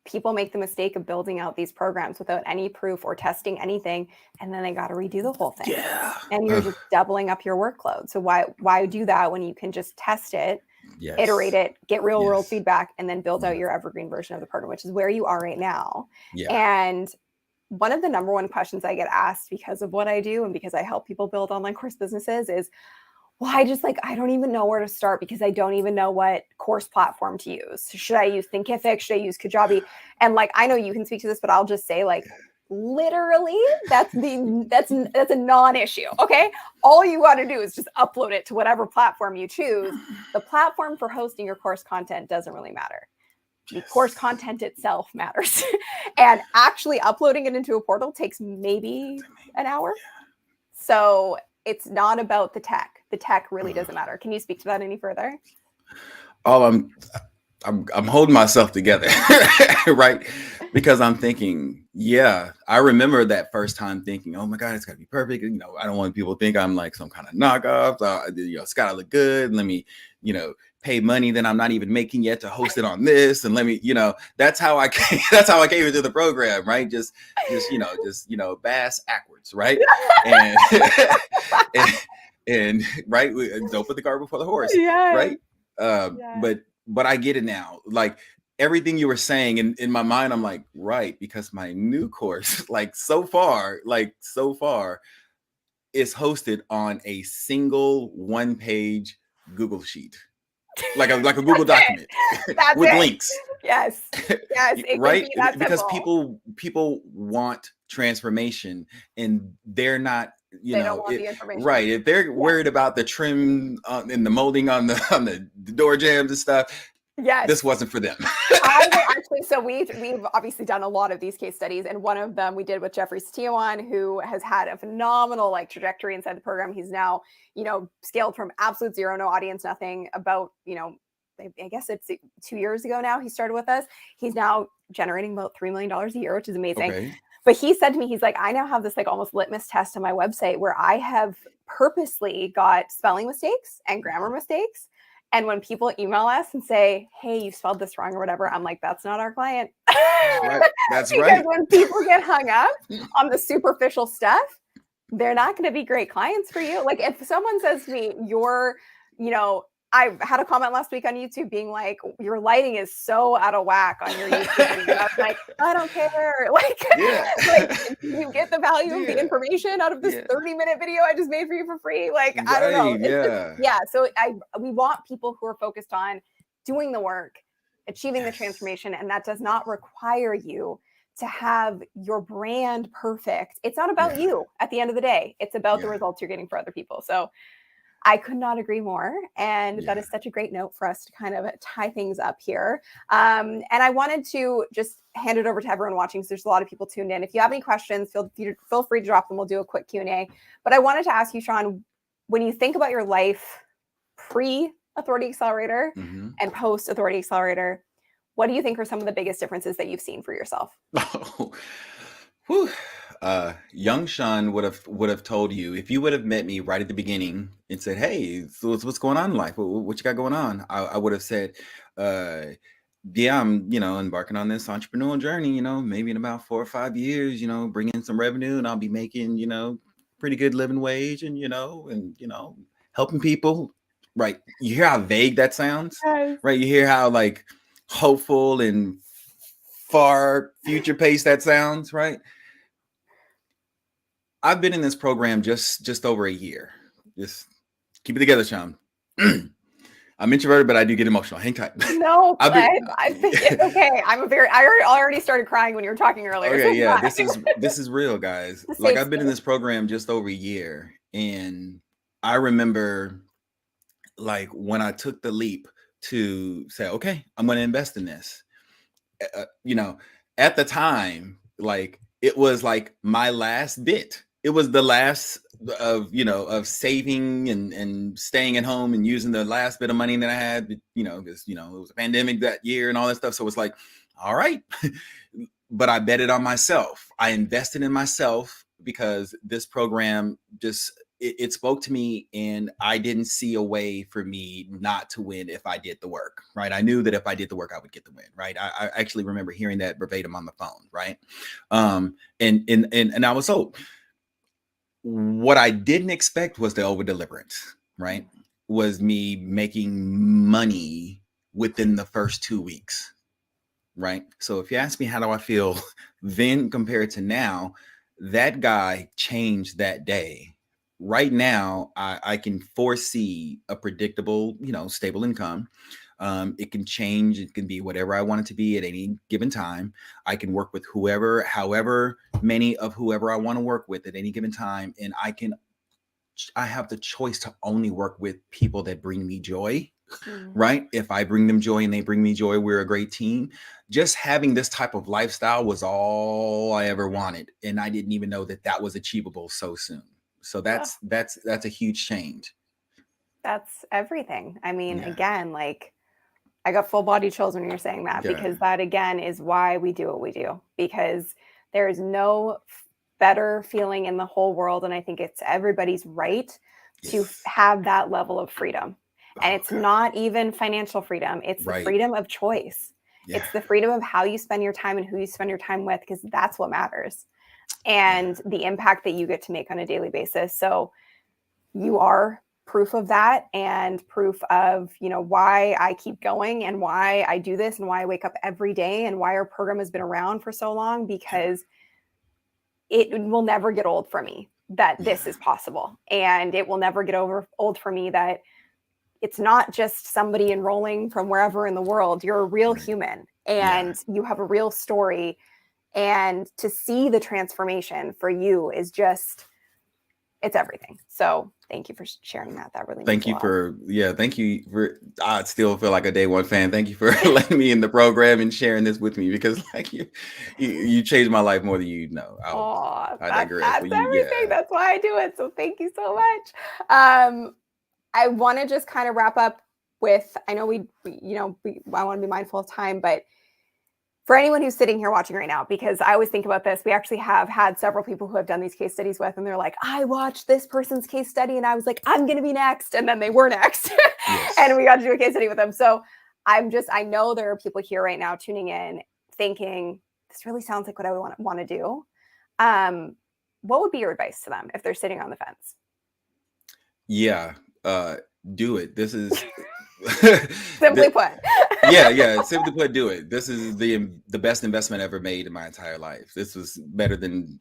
people make the mistake of building out these programs without any proof or testing anything, and then they got to redo the whole thing. yeah. And you're just doubling up your workload. So why do that when you can just test it, iterate Yes, it, get real world yes, feedback, and then build out yeah, your evergreen version of the program, which is where you are right now. yeah. And one of the number one questions I get asked because of what I do and because I help people build online course businesses is, well, I don't even know where to start because I don't even know what course platform to use. Should I use Thinkific? Should I use Kajabi? And like, I know you can speak to this, but I'll just say like, literally, that's a non-issue. Okay. All you got to do is just upload it to whatever platform you choose. The platform for hosting your course content doesn't really matter. The course content itself matters. And actually uploading it into a portal takes maybe an hour. So it's not about the tech. The tech really doesn't matter. Can you speak to that any further? Oh, I'm holding myself together, right? Because I'm thinking, yeah, I remember that first time thinking, oh my God, it's gotta be perfect. I don't want people to think I'm like some kind of knockoff. It's gotta look good. Let me, pay money that I'm not even making yet to host it on this. And let me, that's how I came, that's how I came into the program, right? Just bass backwards, right? And, and, and right, don't put the cart before the horse, Yeah. right? Yeah. But I get it now. Like everything you were saying in my mind, I'm like, right, because my new course, like so far, is hosted on a single one-page Google sheet. Like a Google document That's with it. links. Yes. Yes. It Right? can be that Because simple. people want transformation, and they're not, They don't want the information. right. If they're worried about the trim and the molding on the door jambs and stuff, Yes. this wasn't for them. I will actually, so we've obviously done a lot of these case studies, and one of them we did with Jeffrey Stewan, who has had a phenomenal like trajectory inside the program. He's now, scaled from absolute zero, no audience, nothing, about, I guess it's 2 years ago now he started with us. He's now generating about $3 million a year, which is amazing. Okay. But he said to me, he's like, I now have this like almost litmus test on my website where I have purposely got spelling mistakes and grammar mistakes. And when people email us and say, hey, you spelled this wrong or whatever, I'm like, that's not our client. That's right. That's because right. when people get hung up on the superficial stuff, they're not going to be great clients for you. Like if someone says to me, I had a comment last week on YouTube being like, your lighting is so out of whack on your YouTube. And I was like, I don't care. Like, Yeah. like you get the value of the information out of this 30-minute video I just made for you for free. Like, I don't know. Yeah. So we want people who are focused on doing the work, achieving the transformation. And that does not require you to have your brand perfect. It's not about you at the end of the day. It's about the results you're getting for other people. So I could not agree more. And that is such a great note for us to kind of tie things up here. And I wanted to just hand it over to everyone watching, because there's a lot of people tuned in. If you have any questions, feel free to drop them. We'll do a quick Q&A. But I wanted to ask you, Sean, when you think about your life pre-Authority Accelerator and post-Authority Accelerator, what do you think are some of the biggest differences that you've seen for yourself? Oh, whew. Young Sean would have told you, if you would have met me right at the beginning and said, hey, so what's going on in life? What you got going on? I would have said, yeah, I'm, embarking on this entrepreneurial journey, maybe in about 4 or 5 years, bring in some revenue, and I'll be making, pretty good living wage, and, helping people. Right. You hear how vague that sounds, right? You hear how like hopeful and far future pace that sounds, right? I've been in this program just over a year. Just keep it together, Sean. I'm introverted, but I do get emotional. Hang tight. No, I think it's okay. I already started crying when you were talking earlier. Okay, yeah, this is real, guys. Like I've been in this program just over a year, and I remember like when I took the leap to say, okay, I'm going to invest in this. You know, at the time, like it was like my last bit. It was the last of, of saving and staying at home and using the last bit of money that I had, because, it was a pandemic that year and all that stuff. So it's like, all right, but I bet it on myself. I invested in myself because this program just, it spoke to me, and I didn't see a way for me not to win if I did the work, right? I knew that if I did the work, I would get the win, right? I actually remember hearing that verbatim on the phone, right? And I was sold. What I didn't expect was the over deliverance, right? Was me making money within the first 2 weeks, right? So if you ask me how do I feel then compared to now, that guy changed that day. Right now, I can foresee a predictable, stable income. It can change. It can be whatever I want it to be at any given time. I can work with however many of whoever I want to work with at any given time. And I have the choice to only work with people that bring me joy, right? If I bring them joy and they bring me joy, we're a great team. Just having this type of lifestyle was all I ever wanted, and I didn't even know that that was achievable so soon. So that's a huge change. That's everything. I mean, Yeah. again, like I got full body chills when you're saying that, Yeah. because that again is why we do what we do, because there is no better feeling in the whole world. And I think it's everybody's right to Yes. have that level of freedom. And Oh, it's God. not even financial freedom. It's the Right. freedom of choice. Yeah. It's the freedom of how you spend your time and who you spend your time with, because that's what matters. And the impact that you get to make on a daily basis. So you are proof of that, and proof of, why I keep going and why I do this and why I wake up every day and why our program has been around for so long, because it will never get old for me that this is possible. And it will never get old for me that it's not just somebody enrolling from wherever in the world. You're a real human, and you have a real story. And to see the transformation for you is just, it's everything. So thank you for sharing that. That really means a lot. Thank you for, I still feel like a day one fan. Thank you for letting me in the program and sharing this with me, because like you changed my life more than you know. I digress. That's But everything. That's why I do it. So thank you so much. I want to just kind of wrap up with, I know I want to be mindful of time, but for anyone who's sitting here watching right now, because I always think about this, we actually have had several people who have done these case studies with, and they're like, I watched this person's case study and I was like, I'm going to be next. And then they were next. Yes. And we got to do a case study with them. So I know there are people here right now tuning in thinking, this really sounds like what I want to do. What would be your advice to them if they're sitting on the fence? Yeah. Do it. This is simply put. Simply put, do it. This is the best investment ever made in my entire life. This was better than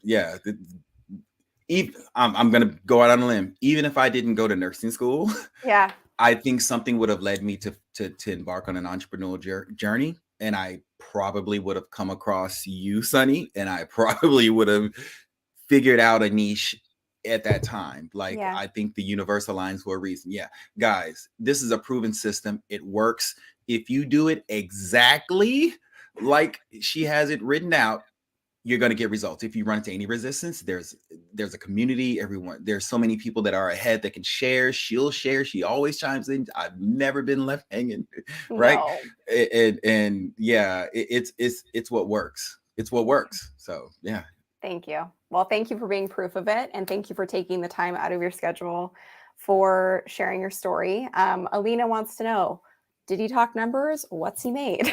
I'm gonna go out on a limb. Even if I didn't go to nursing school, I think something would have led me to embark on an entrepreneurial journey, and I probably would have come across you, Sunny, and I probably would have figured out a niche at that time. I think the universe aligns for a reason. Yeah, guys, this is a proven system. It works. If you do it exactly like she has it written out, you're going to get results. If you run into any resistance, there's a community. There's so many people that are ahead that can share. She'll share. She always chimes in. I've never been left hanging, right? No. It's what works. It's what works. So yeah. Thank you. Well, thank you for being proof of it. And thank you for taking the time out of your schedule for sharing your story. Alina wants to know, did he talk numbers? What's he made?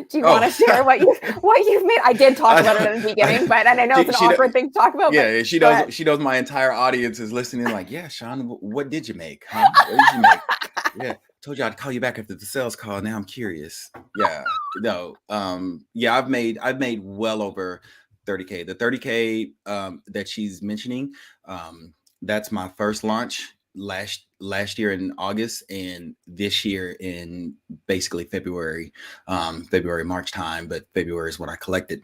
Do you want to share what you've made? I did talk about it in the beginning, but I know it's an awkward thing to talk about. Yeah, she knows. She knows my entire audience is listening. Like, yeah, Sean, what did you make? Huh? What did you make? Yeah, told you I'd call you back after the sales call. Now I'm curious. Yeah, no. I've made well over 30K. The 30K that she's mentioning, that's my first launch last year in August, and this year in basically February, March time, but February is when I collected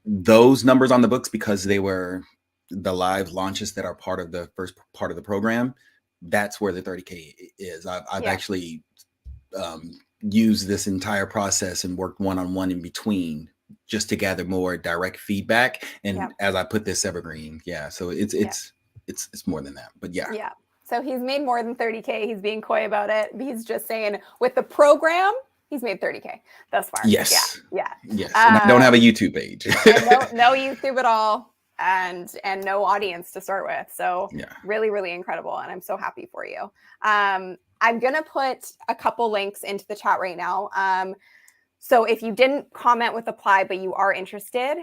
those numbers on the books, because they were the live launches that are part of the first part of the program, that's where the 30K is. I've actually used this entire process and worked one-on-one in between just to gather more direct feedback. And as I put this evergreen, so it's more than that, but yeah. So he's made more than 30K. He's being coy about it. He's just saying with the program, he's made 30K thus far. Yes. Yeah. Yes. And I don't have a YouTube page. And no YouTube at all, and no audience to start with. So really, really incredible. And I'm so happy for you. I'm going to put a couple links into the chat right now. So if you didn't comment with apply, but you are interested,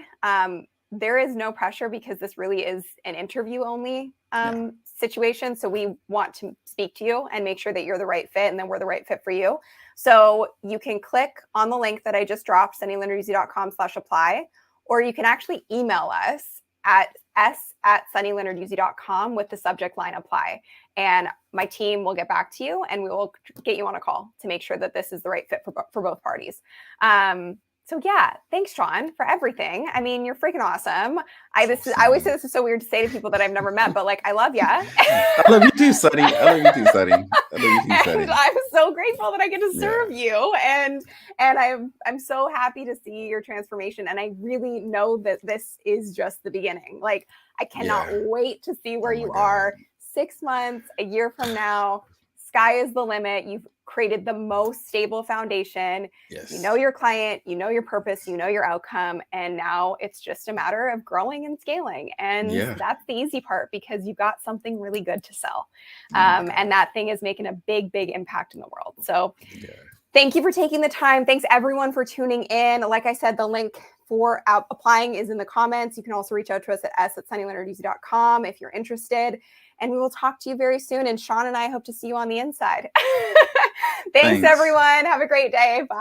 there is no pressure because this really is an interview only situation. So we want to speak to you and make sure that you're the right fit, and then we're the right fit for you. So you can click on the link that I just dropped, sunnyleonarduzzi.com/apply, or you can actually email us at s@sunnyleonarduzzi.com with the subject line apply. And my team will get back to you and we will get you on a call to make sure that this is the right fit for both parties. So yeah, thanks, Sean, for everything. I mean, you're freaking awesome. I always say this is so weird to say to people that I've never met, but like, I love you. I love you too, Sunny. I love you too, Sunny. And I'm so grateful that I get to serve you. And I'm so happy to see your transformation. And I really know that this is just the beginning. Like, I cannot wait to see where you are 6 months, a year from now. Sky is the limit. You've created the most stable foundation. You know your client, you know your purpose, you know your outcome. And now it's just a matter of growing and scaling. And that's the easy part because you've got something really good to sell. And that thing is making a big, big impact in the world. So thank you for taking the time. Thanks everyone for tuning in. Like I said, the link for applying is in the comments. You can also reach out to us at s@sunnyleonarduzzi.com if you're interested. And we will talk to you very soon. And Sean and I hope to see you on the inside. Thanks, everyone. Have a great day. Bye.